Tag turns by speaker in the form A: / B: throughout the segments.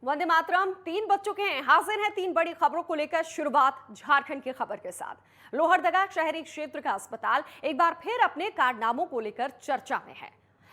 A: वंदे मातरम। 3 बज चुके हैं। हाजिर हैं 3 बड़ी खबरों को लेकर। शुरुआत झारखंड की खबर के साथ। लोहरदगा शहरी क्षेत्र का अस्पताल एक बार फिर अपने कारनामों को लेकर चर्चा में है।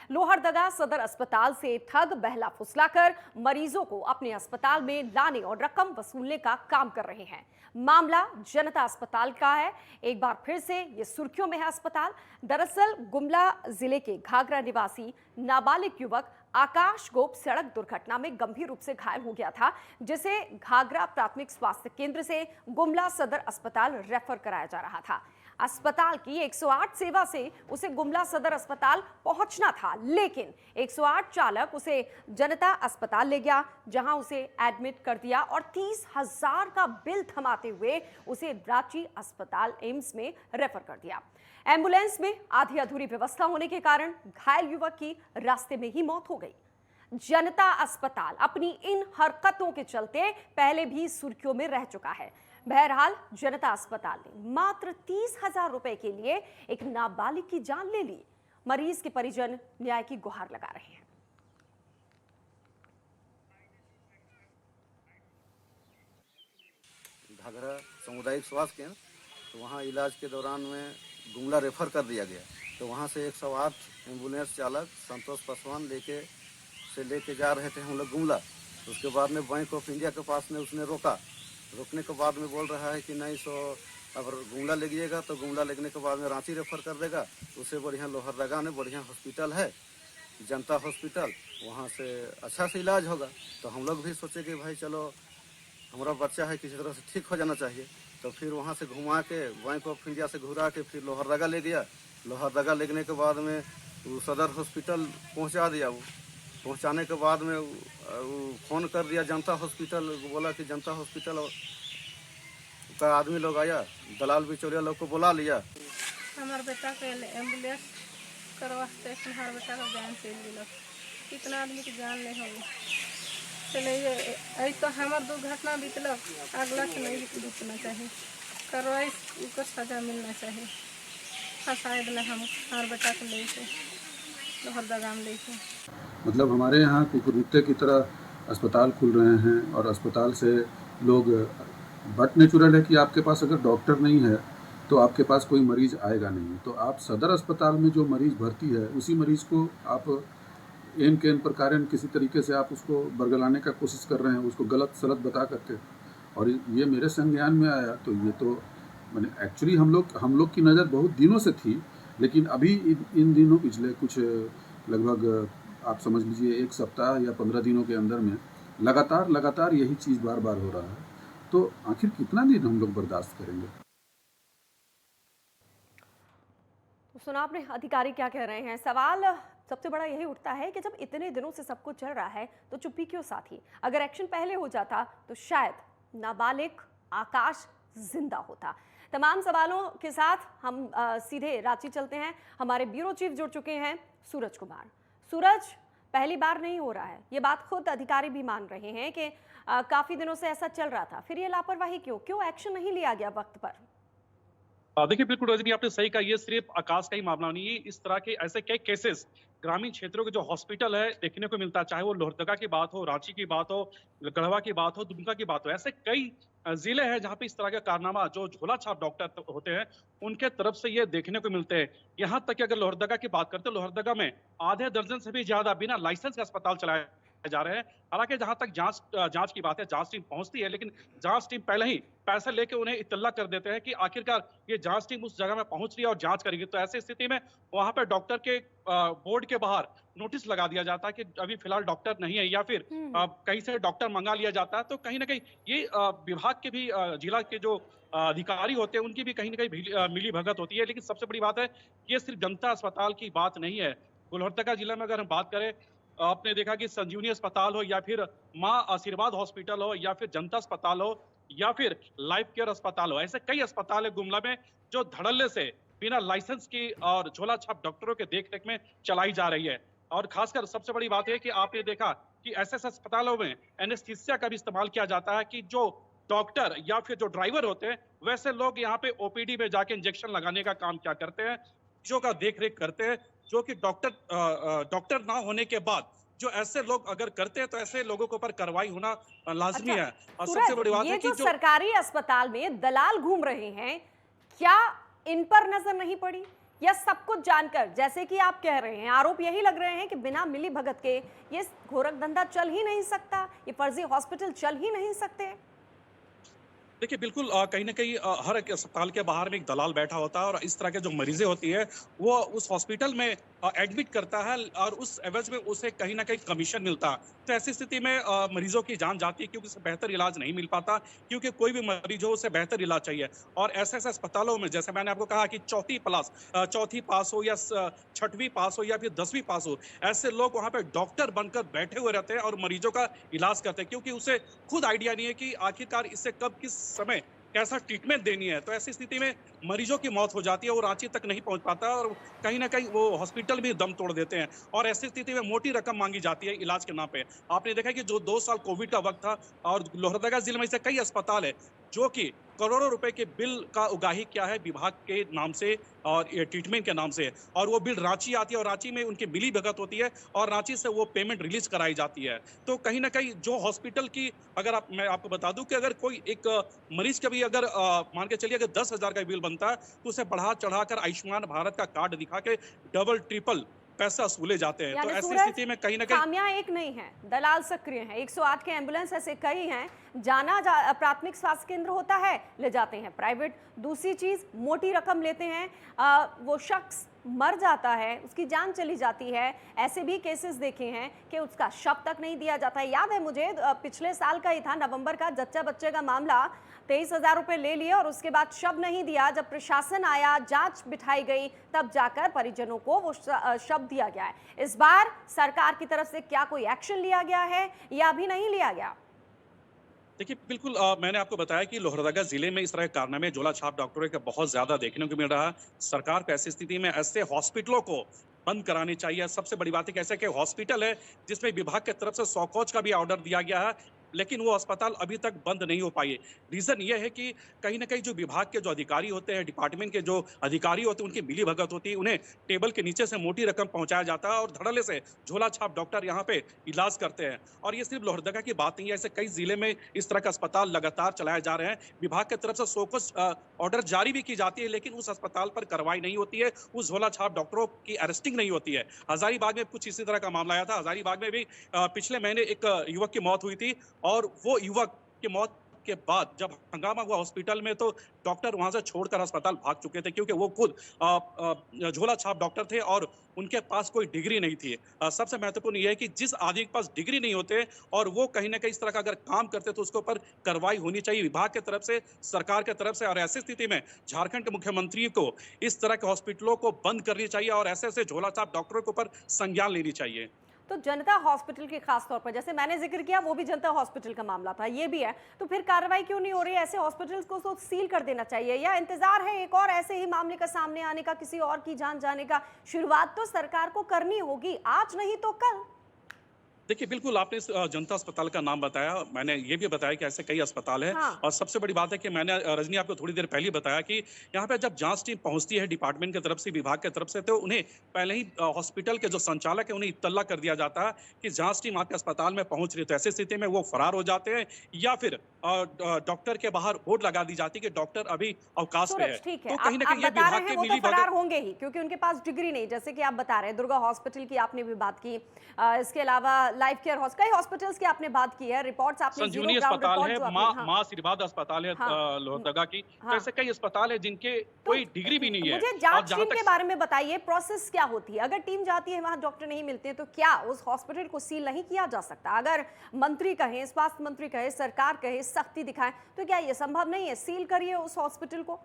A: लोहरदगा सदर अस्पताल से ठग बहला फुसलाकर मरीजों को अपने अस्पताल में लाने और रकम वसूलने का काम कर रहे हैं। मामला जनता अस्पताल का है। एक बार फिर से ये सुर्खियों में है अस्पताल। दरअसल गुमला जिले के घाघरा निवासी नाबालिग युवक आकाश गोप सड़क दुर्घटना में गंभीर रूप से घायल हो गया था, जिसे घाघरा प्राथमिक स्वास्थ्य केंद्र से गुमला सदर अस्पताल रेफर कराया जा रहा था। अस्पताल की 108 सेवा से उसे गुमला सदर अस्पताल पहुंचना था, लेकिन 108 चालक उसे जनता अस्पताल ले गया, जहां उसे एडमिट कर दिया और 30,000 का बिल थमाते हुए उसे रांची अस्पताल एम्स में रेफर कर दिया। एम्बुलेंस में आधी अधूरी व्यवस्था होने के कारण घायल युवक की रास्ते में ही मौत हो गई। जनता अस्पताल अपनी इन हरकतों के चलते पहले भी सुर्खियों में रह चुका है। बहरहाल जनता अस्पताल ने मात्र 30,000 रुपए के लिए एक नाबालिग की जान ले ली। मरीज के परिजन न्याय की गुहार लगा रहे हैं।
B: घाघरा सामुदायिक स्वास्थ्य केंद्र, तो वहाँ इलाज के दौरान में गुमला रेफर कर दिया गया। तो वहाँ से 108 एम्बुलेंस चालक संतोष पासवान लेके जा रहे थे हम लोग गुमला। उसके बाद में बैंक ऑफ इंडिया के पास में उसने रोकने के बाद में बोल रहा है कि नहीं, सो अगर गुमला ले गइएगा तो गुमला लगने के बाद में रांची रेफर कर देगा। उससे बढ़िया लोहरदगा में बढ़िया हॉस्पिटल है, जनता हॉस्पिटल, वहाँ से अच्छा से इलाज होगा। तो हम लोग भी सोचे कि भाई चलो हमारा बच्चा है, किसी तरह से ठीक हो जाना चाहिए। तो फिर वहाँ से घुमा के बैंक ऑफ इंडिया से घुरा के फिर लोहरदगा ले गया। लोहरदगा लगने के बाद में वो सदर हॉस्पिटल पहुँचा दिया। वो पहुँचाने के बाद में वो फ़ोन कर दिया जनता हॉस्पिटल, बोला कि जनता हॉस्पिटल का आदमी लोग आया, दलाल बिचौलिया लोग को बुला लिया।
C: हमारे बेटा के एम्बुलेंस करवाते हमारे बेटा का जान से मिला, कितना आदमी की जान नहीं होगी। चले ये तो हमारे दुर्घटना बीतलक, अगला से नहीं बीतना चाहिए। करवाई उसको सजा मिलना चाहिए। शायद न हम हमारे बेटा को ले से लोहरदगा में ले से।
D: मतलब हमारे यहाँ कुकुरमुत्ते की तरह अस्पताल खुल रहे हैं और अस्पताल से लोग, बट नेचुरल है कि आपके पास अगर डॉक्टर नहीं है तो आपके पास कोई मरीज आएगा नहीं। तो आप सदर अस्पताल में जो मरीज भर्ती है उसी मरीज को आप एन के एन प्रकार किसी तरीके से आप उसको बरगलाने का कोशिश कर रहे हैं, उसको गलत सलत बता करके। और ये मेरे संज्ञान में आया तो ये तो मैंने एक्चुअली हम लोग की नज़र बहुत दिनों से थी, लेकिन अभी इन दिनों पिछले कुछ लगभग आप समझ लीजिए 1 सप्ताह या 15 दिनों के अंदर में लगातार यही चीज़ बार बार हो रहा है। तो आखिर कितना दिन हम लोग बर्दाश्त करेंगे?
A: तो सुना आपने अधिकारी क्या कह रहे हैं। सवाल सबसे बड़ा यही उठता है कि जब इतने दिनों से सब कुछ चल रहा है तो चुप्पी क्यों साथी? अगर एक्शन पहले हो जाता तो शायद नाबालिग आकाश जिंदा होता। तमाम सवालों के साथ हम सीधे रांची चलते हैं। हमारे ब्यूरो चीफ जुड़ चुके हैं, सूरज कुमार। सूरज, पहली बार नहीं हो रहा है, ये बात खुद अधिकारी भी मान रहे हैं कि काफी दिनों से ऐसा चल रहा था, फिर ये लापरवाही क्यों एक्शन नहीं लिया गया वक्त पर?
E: देखिए, बिल्कुल रजनी, आपने सही कहा, ये सिर्फ आकाश का ही मामला नहीं है। इस तरह के ऐसे कई केसेस ग्रामीण क्षेत्रों के जो हॉस्पिटल है देखने को मिलता है, चाहे वो लोहरदगा की बात हो, रांची की बात हो, गढ़वा की बात हो, दुमका की बात हो। ऐसे कई जिले हैं जहां पे इस तरह का कारनामा जो झोला छाप डॉक्टर होते हैं उनके तरफ से ये देखने को मिलते हैं। यहाँ तक कि अगर लोहरदगा की बात करते हैं, लोहरदगा में आधे दर्जन से भी ज्यादा बिना लाइसेंस के अस्पताल चलाए जा रहे हैं। हालांकि जहां तक जांच की बात है, जांच टीम पहुंचती है, लेकिन जांच टीम पहले ही पैसे लेके उन्हें इत्तला कर देते हैं कि आखिरकार ये जांच टीम उस जगह में पहुंच रही है और जांच करेगी। तो ऐसी स्थिति में वहां पर डॉक्टर के बोर्ड के बाहर नोटिस लगा दिया जाता है कि अभी फिलहाल डॉक्टर नहीं है, या फिर कहीं से डॉक्टर मंगा लिया जाता है। तो कहीं ना कहीं ये विभाग के भी, जिला के जो अधिकारी होते हैं उनकी भी कहीं ना कहीं मिली भगत होती है। लेकिन सबसे बड़ी बात है, ये सिर्फ जनता अस्पताल की बात नहीं है। लोहरदगा जिला में अगर हम बात करें, आपने देखा कि संजीवनी अस्पताल हो या फिर मां आशीर्वाद हॉस्पिटल हो या फिर जनता अस्पताल हो या फिर लाइफ केयर अस्पताल हो, ऐसे कई अस्पताल है गुमला में जो धड़ल्ले से बिना लाइसेंस की और झोला छाप डॉक्टरों के देखरेख में चलाई जा रही है। और खासकर सबसे बड़ी बात है कि आपने देखा कि ऐसे अस्पतालों में एनेस्थीसिया का भी इस्तेमाल किया जाता है कि जो डॉक्टर या फिर जो ड्राइवर होते हैं वैसे लोग यहाँ पे ओपीडी में जाके इंजेक्शन लगाने का काम क्या करते हैं, चीजों का देख रेख करते हैं, जो कि डॉक्टर ना होने के बाद जो ऐसे लोग अगर करते हैं तो ऐसे लोगों के ऊपर कार्रवाई होना लाजमी
A: अच्छा,
E: है। और सबसे बड़ी बात
A: ये
E: है कि
A: जो
E: जो
A: सरकारी अस्पताल में दलाल घूम रहे हैं, क्या इन पर नजर नहीं पड़ी? या सब कुछ जानकर, जैसे कि आप कह रहे हैं, आरोप यही लग रहे हैं कि बिना मिली भगत के ये गोरख धंधा चल ही नहीं सकता, ये फर्जी हॉस्पिटल चल ही नहीं सकते?
E: देखिए बिल्कुल कहीं न कहीं हर एक अस्पताल के बाहर में एक दलाल बैठा होता है और इस तरह के जो मरीज़ें होती है, वो उस हॉस्पिटल में एडमिट करता है और उस एवज़ में उसे कहीं न कहीं कमीशन मिलता है। तो ऐसी स्थिति में मरीज़ों की जान जाती है क्योंकि उसे बेहतर इलाज नहीं मिल पाता, क्योंकि कोई भी मरीज़ हो उसे बेहतर इलाज चाहिए। और ऐसे-ऐसे अस्पतालों में जैसे मैंने आपको कहा कि चौथी पास हो या 6वीं पास हो या फिर 10वीं पास हो, ऐसे लोग वहाँ पे डॉक्टर बनकर बैठे हुए रहते हैं और मरीज़ों का इलाज करते हैं क्योंकि उसे खुद आइडिया नहीं है कि आखिरकार इससे कब किस समय कैसा ट्रीटमेंट देनी है। तो ऐसी स्थिति में मरीजों की मौत हो जाती है, वो रांची तक नहीं पहुंच पाता और कहीं न कहीं वो हॉस्पिटल भी दम तोड़ देते हैं और ऐसी स्थिति में मोटी रकम मांगी जाती है इलाज के नाम पे। आपने देखा कि जो 2 साल कोविड का वक़्त था और लोहरदगा जिले में ऐसे कई अस्पताल है, जो कि करोड़ों रुपए के बिल का उगाही किया है विभाग के नाम से और ये ट्रीटमेंट के नाम से, और वो बिल रांची आती है और रांची में उनकी मिली-भगत होती है और रांची से वो पेमेंट रिलीज़ कराई जाती है। तो कहीं न कहीं जो हॉस्पिटल की अगर मैं आपको बता दूँ कि अगर कोई एक मरीज़ का भी अगर मान के चलिए अगर 10,000 का बिल बनता है, तो उसे बढ़ा-चढ़ाकर आयुष्मान भारत का कार्ड दिखा के डबल, ट्रिपल पैसा वसूले जाते हैं। तो
A: यानी
E: ऐसी
A: सूरज,
E: स्थिति में कहीं न कहीं
A: खामियां एक नहीं है, दलाल सक्रिय हैं। 108 के एम्बुलेंस ऐसे कई हैं, प्राथमिक स्वास्थ्य केंद्र होता है, ले जाते हैं प्राइवेट। दूसरी चीज, मोटी रकम लेते हैं, वो शख्स मर जाता है, उसकी जान चली जाती है। ऐसे भी केसेस देखे हैं कि उसका शव तक नहीं दिया जाता है। याद है मुझे, पिछले साल का ही था, नवंबर का, जच्चा बच्चे का मामला। 23,000 रुपए ले लिए और उसके बाद शव नहीं दिया। जब प्रशासन आया, जांच बिठाई गई, तब जाकर परिजनों को वो शव दिया गया है। इस बार सरकार की तरफ से क्या कोई एक्शन लिया गया है या अभी नहीं लिया गया?
E: देखिए, बिल्कुल मैंने आपको बताया कि लोहरदगा जिले में इस तरह के कारनामे झोला छाप डॉक्टरों के बहुत ज्यादा देखने को मिल रहा है। सरकार को ऐसी स्थिति में ऐसे हॉस्पिटलों को बंद करानी चाहिए। सबसे बड़ी बात है कि ऐसे के हॉस्पिटल है जिसमें विभाग की तरफ से 100 कोच का भी ऑर्डर दिया गया है, लेकिन वो अस्पताल अभी तक बंद नहीं हो पाए। रीजन ये है कि कहीं न कहीं जो विभाग के जो अधिकारी होते हैं, डिपार्टमेंट के जो अधिकारी होते हैं, उनकी मिलीभगत होती है। उन्हें टेबल के नीचे से मोटी रकम पहुंचाया जाता है और धड़ल्ले से झोला छाप डॉक्टर यहाँ पे इलाज करते हैं। और ये सिर्फ लोहरदगा की बात नहीं है, ऐसे कई जिले में इस तरह का अस्पताल लगातार चलाए जा रहे हैं। विभाग की तरफ से 100 कुछ ऑर्डर जारी भी की जाती है, लेकिन उस अस्पताल पर कार्रवाई नहीं होती है, उस झोला छाप डॉक्टरों की अरेस्टिंग नहीं होती है। हजारीबाग में कुछ इसी तरह का मामला आया था। हजारीबाग में भी पिछले महीने एक युवक की मौत हुई थी और वो युवक की मौत के बाद जब हंगामा हुआ हॉस्पिटल में, तो डॉक्टर वहां से छोड़कर अस्पताल भाग चुके थे क्योंकि वो खुद झोला छाप डॉक्टर थे और उनके पास कोई डिग्री नहीं थी। सबसे महत्वपूर्ण यह है कि जिस आदमी के पास डिग्री नहीं होते और वो कहीं ना कहीं इस तरह का अगर काम करते तो उसके ऊपर कार्रवाई होनी चाहिए विभाग की तरफ से, सरकार की तरफ से। और ऐसी स्थिति में झारखंड के मुख्यमंत्री को इस तरह के हॉस्पिटलों को बंद करनी चाहिए और ऐसे ऐसे झोला छाप डॉक्टरों के ऊपर संज्ञान लेनी चाहिए।
A: तो जनता हॉस्पिटल के खास तौर पर, जैसे मैंने जिक्र किया, वो भी जनता हॉस्पिटल का मामला था, ये भी है, तो फिर कार्रवाई क्यों नहीं हो रही है? ऐसे हॉस्पिटल्स को तो सील कर देना चाहिए, या इंतजार है एक और ऐसे ही मामले का सामने आने का, किसी और की जान जाने का? शुरुआत तो सरकार को करनी होगी, आज नहीं तो कल।
E: देखिए, बिल्कुल आपने इस जनता अस्पताल का नाम बताया, मैंने ये भी बताया कि ऐसे कई अस्पताल हैं।
A: हाँ।
E: और सबसे बड़ी बात है कि मैंने रजनी आपको थोड़ी देर पहले ही बताया कि यहाँ पे जब जांच टीम पहुंचती है डिपार्टमेंट की तरफ से, विभाग की तरफ से, तो उन्हें पहले ही हॉस्पिटल के जो संचालक है उन्हें इत्तला कर दिया जाता है कि जांच टीम आपके अस्पताल में पहुंच रही है। तो ऐसी स्थिति में वो फरार हो जाते हैं या फिर डॉक्टर के बाहर बोर्ड लगा दी जाती है कि डॉक्टर अभी अवकाश पे है।
A: ठीक है,
E: तो कहीं ना
A: आप
E: कहीं ये
A: बता रहे
E: विभाग
A: हैं
E: के
A: वो तो
E: मिलीभगत
A: फरार होंगे ही क्योंकि उनके पास डिग्री नहीं, जैसे कि आप बता रहे हैं दुर्गा हॉस्पिटल की आपने भी बात की, इसके अलावा लाइफ केयर कई हॉस्पिटल्स की आपने बात की है, रिपोर्ट्स आपने
E: संजीवनी अस्पताल है, मां आशीर्वाद अस्पताल है लोहरदगा की। तो ऐसे कई अस्पताल है जिनके कोई डिग्री भी नहीं है।
A: मुझे जांच टीम के बारे में बताइए, प्रोसेस क्या होती है? अगर टीम जाती है, वहां डॉक्टर नहीं मिलते, तो क्या उस हॉस्पिटल को सील नहीं किया जा सकता? अगर मंत्री कहे, स्वास्थ्य मंत्री कहे, सरकार कहे, सख्ती दिखाए, तो क्या ये संभव नहीं है? सील करिए उस हॉस्पिटल को।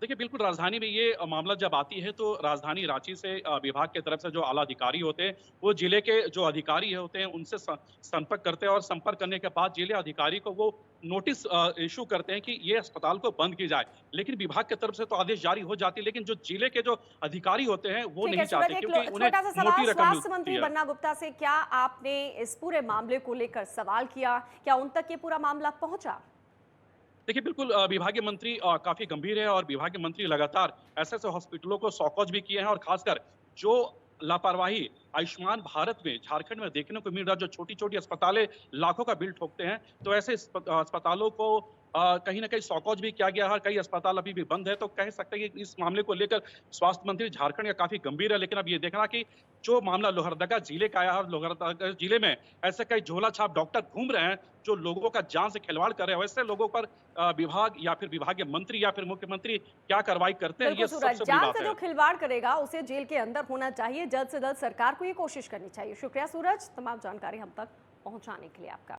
E: देखिए, बिल्कुल राजधानी में ये मामला जब आती है तो राजधानी रांची से विभाग की तरफ से जो आला अधिकारी होते हैं वो जिले के जो अधिकारी होते हैं उनसे संपर्क करते हैं और संपर्क करने के बाद जिले अधिकारी को वो नोटिस इशू करते हैं कि ये अस्पताल को बंद की जाए। लेकिन विभाग की तरफ से तो आदेश जारी हो जाती है, लेकिन जो जिले के जो अधिकारी होते हैं वो नहीं चाहते क्योंकि उन्हें मोटी रकम
A: स्वास्थ्य मंत्री बन्ना गुप्ता से क्या आपने इस पूरे मामले को लेकर सवाल किया? क्या उन तक ये पूरा मामला पहुंचा?
E: देखिए, बिल्कुल विभागीय मंत्री काफी गंभीर है और विभागीय मंत्री लगातार ऐसे ऐसे हॉस्पिटलों को सौकौज भी किए हैं और खासकर जो लापरवाही आयुष्मान भारत में झारखंड में देखने को मिल रहा, जो छोटी छोटी अस्पतालें लाखों का बिल ठोकते हैं, तो ऐसे अस्पतालों को कहीं ना कहीं सौकौज भी किया गया है। कई अस्पताल अभी भी बंद है, तो कह सकते हैं कि इस मामले को लेकर स्वास्थ्य मंत्री झारखंड का काफी गंभीर है। लेकिन अब ये देखना कि जो मामला लोहरदगा जिले का आया है, लोहरदगा जिले में ऐसे कई झोला छाप डॉक्टर घूम रहे हैं जो लोगों का जान से खिलवाड़ कर रहे हैं, वैसे लोगों पर विभाग या फिर विभागीय मंत्री या फिर मुख्यमंत्री क्या कार्रवाई करते हैं,
A: बिल्कुल
E: ये
A: सूरज,
E: सबसे बड़ी
A: जान
E: बात
A: से जो
E: है।
A: खिलवाड़ करेगा उसे जेल के अंदर होना चाहिए। जल्द से जल्द सरकार को ये कोशिश करनी चाहिए। शुक्रिया सूरज, तमाम जानकारी हम तक पहुंचाने के लिए आपका।